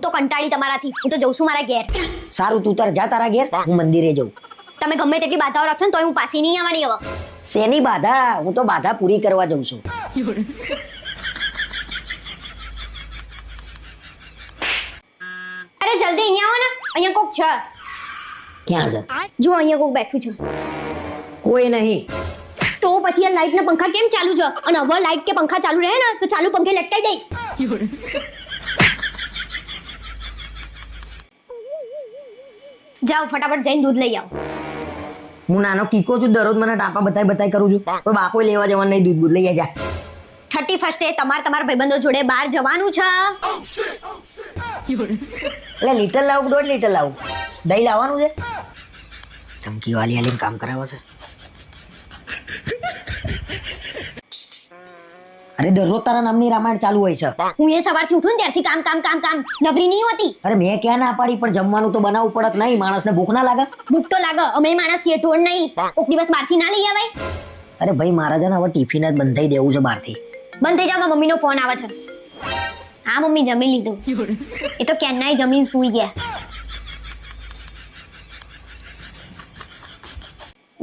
તો કંટાળી તમારાથી. હું તો જઉં છું મારા ઘેર. સારું તું તાર જા તારા ઘેર, હું મંદિરે જઉં. તમે ગમે તેટલી બાધાઓ રાખશો ને તોય હું પાછી નહીં આવવાની હવે. શેની બાધા? હું તો બાધા પૂરી કરવા જઉં છું. અરે જલ્દી અહીંયા આવો ને, અહીંયા કોક છે. ક્યાં છે? જો અહીંયા કોક બેઠું છે. કોઈ નહીં. તો પછી આ લાઈટ ના પંખા કેમ ચાલુ છે? અને હવે લાઈટ કે પંખા ચાલુ રહે ને તો ચાલુ પંખે લટકાઈ જઈશ. જાઓ ફટાફટ જઈને દૂધ લઈ આવો. હું નાનો કીકો છું, દરરોજ મને ટાપા બતાઈ કરું છું, પણ બાપો લેવા જવાનું નહીં, દૂધ લઈ જા. 31 તમારા ભાઈબંધો જોડે બહાર જવાનું છે. એટલે લીટર લાવું, 1.5 લીટર લાવું? દહીં લાવવાનું છે? ધમકી વાલી આલીને કામ કરાવે છે. અરે દરરોજ તારા નામની રામાયણ ચાલુ હોય છે. હું એ સવારથી ઉઠું ને ત્યારથી કામ કામ કામ કામ નવરી નહીં હોતી. અરે મેં ક્યાં ના પાડી, પણ જમવાનું તો બનાવવું પડે કે નહીં? માણસને ભૂખ ના લાગે? ભૂખ તો લાગે, અમે માણસ છીએ, ઢોળ નહીં. કોક દિવસ બહારથી ના લઈ આવાય? અરે ભાઈ મારા છે ને હવે ટિફિન જ બંધ થઈ દેવું છે બહારથી. બંધ થઈ જાવ, મારા મમ્મીનો ફોન આવે છે. હા મમ્મી જમી લીધું. એ તો કેન્નાય જમીન સૂઈ ગયા.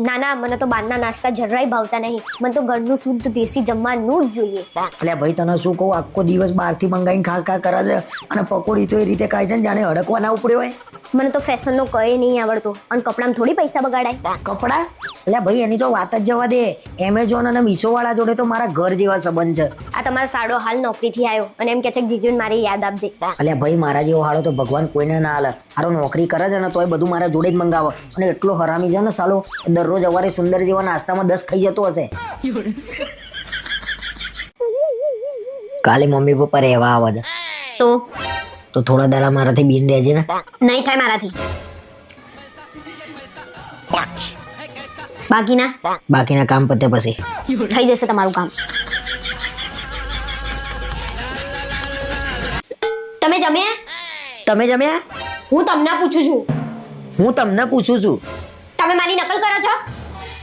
ના ના, મને તો બહારના નાસ્તા જરાય ભાવતા નહીં. મને તો ઘરનું શુદ્ધ દેશી જમવાનું જ જોઈએ. એટલે ભાઈ તને શું કહું, આખો દિવસ બહારથી મંગાવીને ખા કરે છે, અને પકોડી તો એ રીતે ખાય છે ને જાણે હડકવા ના ઉપડ્યો હોય. મને તો ફેશનનો કઈ નહીં આવડતું, અને કપડામાં થોડી પૈસા બગાડાય. કપડા? એટલે ભાઈ એની તો વાત જ જવા દે. એમેઝોન અને મીશો વાળા જોડે તો મારા ઘર જેવા સંબંધ છે. આ તમારો સાડો હાલ નોકરીથી આવ્યો અને એમ કે છે કે જીજુને મારી યાદ આપજે. એટલે ભાઈ મારા જેવો હાડો તો ભગવાન કોઈને ના હાલે. હારો નોકરી કરે છે ને તોય બધું મારા જોડે જ મંગાવે, અને એટલો હરામી છે ને સાલો, દરરોજ સવારે સુંદર જેવા નાસ્તામાં 10 ખાઈ જતો હશે. કાલે મમ્મી પપ્પા રહેવા આવે છે તો થોડા દાડા મારાથી બીન રહેજે ને. નહીં થાય મારાથી. બાકીના કામ પતે પછી થઈ જશે તમારું કામ. તમે જમ્યા? તમે જમ્યા? હું તમને પૂછું છું. હું તમને પૂછું છું. તમે મારી નકલ કરો છો?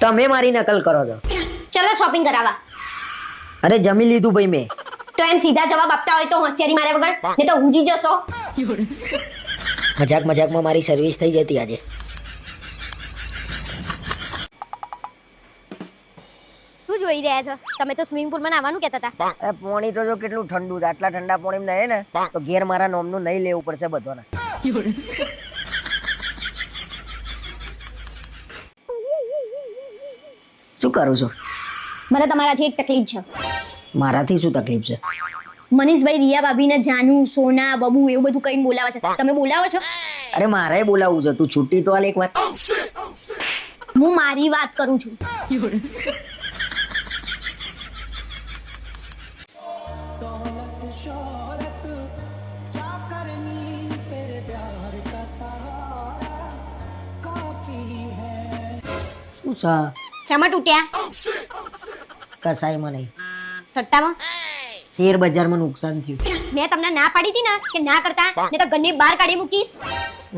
તમે મારી નકલ કરો છો. ચલો શોપિંગ કરાવવા. અરે જમી લીધું ભાઈ મેં. તો એમ સીધા જવાબ આપતા હોય તો હોશિયારી મારે વગર, નહીં તો હુજી જશો. મજાકમાં મારી સર્વિસ થઈ જતી આજે. શું જોઈ રહ્યા છો? તમે તો સ્વિમિંગ પુલમાં નાવાનું કહેતા હતા. એ પાણી તો જો કેટલું ઠંડુ છે. આટલા ઠંડા પાણીમાં નહે ને તો ઘેર મારા નોમનું નહીં લેવું પડશે બધાને. શું કરું છું? મને તમારાથી એક તકલીફ છે. મારાથી શું તકલીફ છે? મનીષભાઈ રિયા ભાભીને જાનુ, સોના, બબુ એવું બધું કઈ બોલાવે છે. તમે બોલાવો છો? અરે મારે બોલાવું છે. તું છૂટી તો હાલ એક વાર. હું મારી વાત કરું છું. શું છે? શેમાં તૂટ્યા? કસાઈમાં નહીં, સટ્ટામાં. શેર બજારમાં નુકસાન થયું. મેં તમને ના પાડી હતી ને કે ના કરતા, ને તો ઘરની બહાર કાઢી મૂકીશ.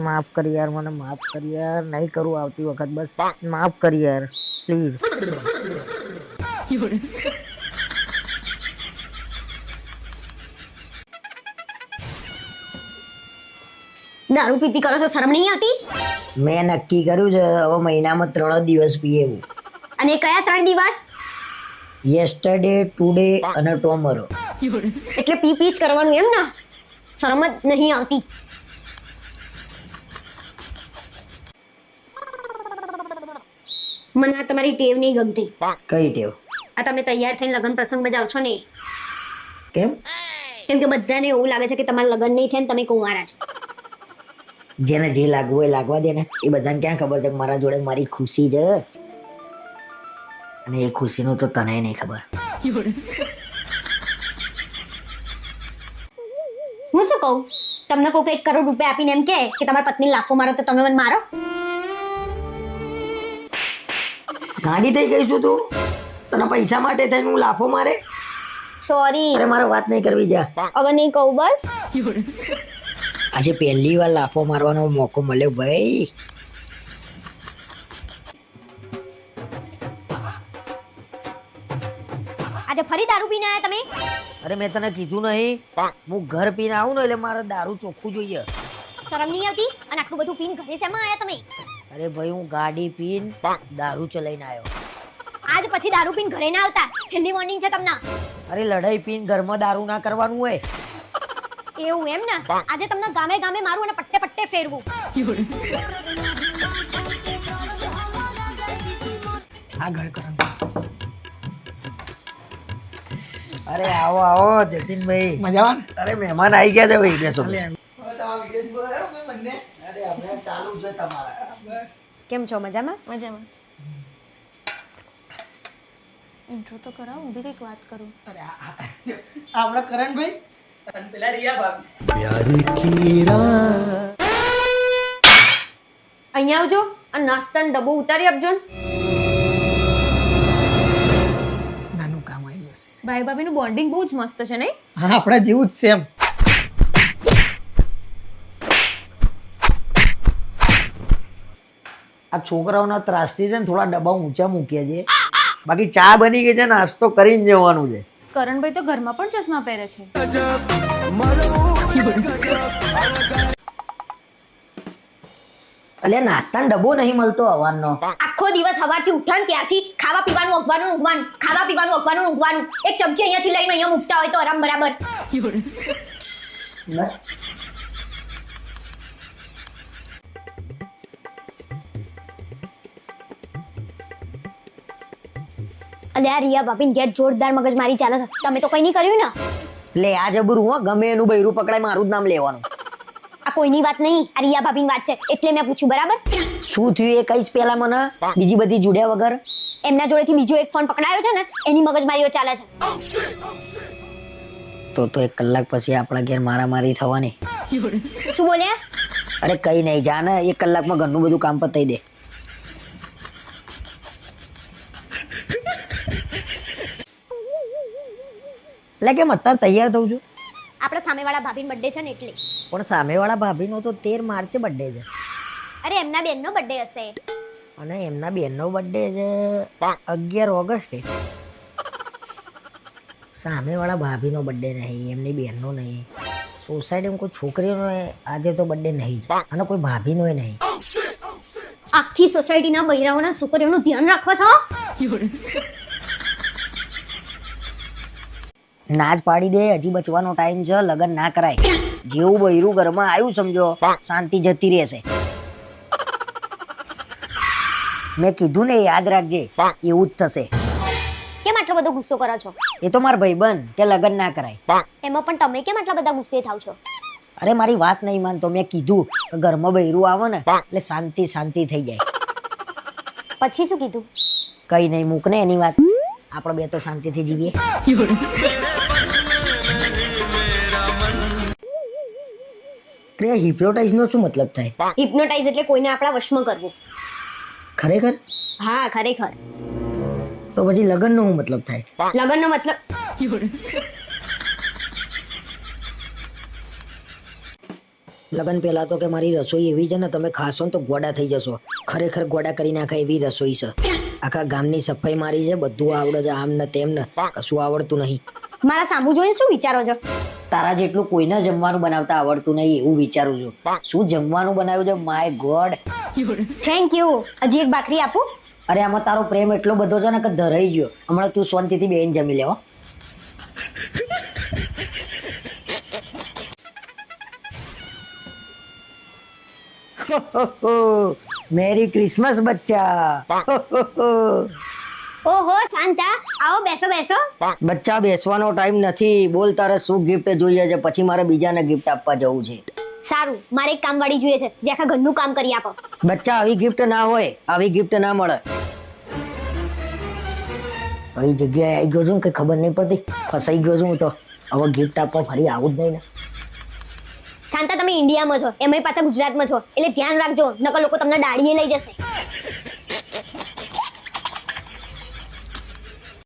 માફ કર યાર, મને માફ કર યાર. નહીં કરું આવતી વખત, બસ માફ કર યાર પ્લીઝ. દારૂ પીતી કરો છો, શરમ નહીં આવતી? મેં નક્કી કર્યું છે હવે મહિનામાં 3 દિવસ પીએ હું. અને કયા 3 દિવસ? યેસ્ટરડે, ટુડે અને ટોમરો. એટલે પી જ કરવાનું એમ ને? શરમ જ નહીં આવતી. મને આ તમારી ટેવ નહીં ગમતી. કઈ ટેવ? આ તમે તૈયાર થઈને લગ્ન પ્રસંગમાં જાવ છો ને. કેમ? કેમ કે બધાને એવું લાગે છે કે તમારા લગ્ન નહીં થાય ને તમે કુંવારા છો. જેને જે લાગવું હોય લાગવા દે ને. એ બધાને ક્યાં ખબર છે મારા જોડે મારી ખુશી છે, અને એ ખુશીનું તો તને નહીં ખબર. હું શું કહું, તમને કોઈ 1 કરોડ રૂપિયા આપીને એમ કે તમારી પત્ની લાફો મારો તો તમે મને મારો? ગાડી થઈ ગઈ છું તું? તને પૈસા માટે થઈને હું લાફો મારે? સોરી. અરે મારો વાત નહીં કરવી, જા. હવે નહીં કહું બસ. આજે પહેલી વાર લાફો મારવાનો મોકો મળ્યો ભાઈ. આજે ફરી દારૂ પીને આયા તમે? અરે અરે મેં તને કીધું નહીં હું ઘર પીને આવું ને એટલે મારે દારૂ ચોખ્ખું જોઈએ. શરમ નહીં આવતી? અને આટલું બધું પીન ઘરે શેમાં આયા તમે? અરે ભાઈ હું ગાડી પીન દારૂ ચલાઈને આવ્યો. આજ પછી દારૂ પીન ઘરે ના આવતા. છેલ્લી વોર્નિંગ છે તમને. અરે લડાઈ પીન ઘરમાં દારૂ ના કરવાનું હોય. એવું એમ ને? આજે તમને ગામે ગામે મારું અને પટ્ટે પટ્ટે ફેરવું. આ ઘર કરણ. અરે આવો આવો જતીનભાઈ. મજામાં? અરે મહેમાન આવી ગયા છે ભાઈ બેસો. હવે તમારા વિડીયો જોયા અમે બંને. અરે આપણે ચાલુ છે તમારા. બસ કેમ છો? મજામાં? મજામાં. ઇન્ટ્રો તો કરાવો, હું બી કંઈક વાત કરું. અરે આપણા કરણભાઈ અને પેલા રિયા ભાભી. અહીંયા આવજો અને નાસ્તાનો ડબ્બો ઉતારી આપજો ને. નાનું કામ આવ્યું હશે. ભાઈ ભાભીનું બોન્ડિંગ બહુ જ મસ્ત છે નહીં? હા આપણા જેવું જ સેમ. આ છોકરાઓના ત્રાસથી છે ને થોડા ડબ્બા ઊંચા મૂક્યા છે. બાકી ચા બની ગઈ છે, નાસ્તો કરીને જવાનું છે. કરણભાઈ તો ઘરમાં પણ ચશ્મા પહેરે છે. એટલે નાસ્તાનો ડબ્બો નહીં મળતો હવાનો. આખો દિવસ સવારથી ઉઠાન ત્યારથી ખાવા પીવાનું ઊંઘવાનું ઊંઘવાનું, ખાવા પીવાનું ઊંઘવાનું ઊંઘવાનું. એક ચમચી અહીંયાથી લઈને અહીંયા મૂકતા હોય તો આરામ બરાબર. અલ્યા રિયા ભાભીને ઘેર જોરદાર મગજમારી ચાલે છે. તમે તો કઈ નહીં કર્યું ને? લે આ જબરું હો, ગમે એનું બૈરું પકડાય મારું જ નામ લેવાનું. આ કોઈની વાત નહીં, આ રિયા ભાભીની વાત છે એટલે મેં પૂછ્યું. બરાબર? શું થયું એ કઈશ પેલા મને, બીજી બધી જુડ્યા વગર. એમના જોડેથી બીજો એક ફોન પકડાયો છે ને, એની મગજમારીઓ ચાલે છે. તો 1 કલાક પછી આપણા ઘેર મારામારી થવાની. શું બોલ્યા? અરે કઈ નહીં, જા ને 1 કલાકમાં ઘરનું બધું કામ પતાઈ દે. એટલે કેમ અત્યારે તૈયાર થઉં છું? આપણા સામેવાળા ભાભીનો બર્થડે છે ને એટલે. પણ સામેવાળા ભાભીનો તો 13 માર્ચે બર્થડે છે. અરે એમના બેનનો બર્થડે હશે. અને એમના બેનનો બર્થડે છે 11 ઓગસ્ટે. સામેવાળા ભાભીનો બર્થડે નહીં, એમની બેનનો નહીં. સોસાયટીમાં કોઈ છોકરીનો આજે તો બર્થડે નહીં જ, અને કોઈ ભાભીનો નહીં. આખી સોસાયટીના બૈરાઓના છોકરીઓનું ધ્યાન રાખો છો. નાચ પાડી દે, હજી બચવાનો ટાઈમ છે, લગન ના કરાય. જેવું બૈરું ઘરમાં આવ્યું સમજો, શાંતિ જતી રહેશે. મેં કીધું ને યાદ રાખજે, એવું જ થશે. કેમ આટલો બધો ગુસ્સો કરો છો? એ તો મારા ભાઈબંધ કે લગન ના કરાય. એમાં પણ તમે કેમ આટલા બધા ગુસ્સે થાવ છો? અરે મારી વાત નહીં માનતો. મેં કીધું કે ઘરમાં બૈરું આવે ને એટલે શાંતિ શાંતિ થઈ જાય. પછી શું કીધું? કઈ નહીં, મૂક ને એની વાત. આપણે બે તો શાંતિથી જીવીએ. હિપ્નોટાઇઝ નો શું મતલબ થાય? હિપ્નોટાઇઝ એટલે કોઈને આપણા વશમાં કરવું. ખરેખર? હા ખરેખર. તો પછી લગન નો શું મતલબ થાય? લગનનો મતલબ લગન પહેલા તો કે મારી રસોઈ એવી છે ને, તમે ખાશો ને તો ગોડા થઈ જશો. ખરેખર ગોડા કરી નાખે એવી રસોઈ છે. આખા ગામની સફાઈ મારી છે, બધું આવડે છે, આમ ને તેમ ને, કશું આવડતું નહીં. મારા સામુ જોઈને શું વિચારો છો? તારા જેટલું કોઈને જમવાનું બનાવતા આવડતું નહીં એવું વિચારું છું. શું જમવાનું બનાવ્યું છે, માય ગોડ. Thank you. હજી એક ભાખરી આપું? અરે આમાં તારો પ્રેમ એટલો બધો છે ને કે ધરાઈ ગયો. હમણાં તું શાંતિથી બેન જમી લેવો. મેરી ક્રિસમસ બચ્ચા. ઓહો શાંતા, આવો બેસો બેસો. બચ્ચા બેસવાનો ટાઈમ નથી. બોલ તારે શું ગિફ્ટ જોઈએ છે, પછી મારે બીજાને ગિફ્ટ આપવા જવું છે. સારું, મારે એક કામવાળી જોઈએ છે જે આખા ઘરનું કામ કરી આપો. બચ્ચા આવી ગિફ્ટ ના હોય, આવી ગિફ્ટ ના મળે. આવી જગ્યાએ આવી ગયો છું કે ખબર નહીં પડતી, ફસાઈ ગયો છું હું તો. હવે ગિફ્ટ આપવા ફરી આવું જ નહીં ને. શાંતા, તમે ઇન્ડિયામાં છો, એમાંય પાછા ગુજરાતમાં છો, એટલે ધ્યાન રાખજો, નકર લોકો તમને દાડીએ લઈ જશે.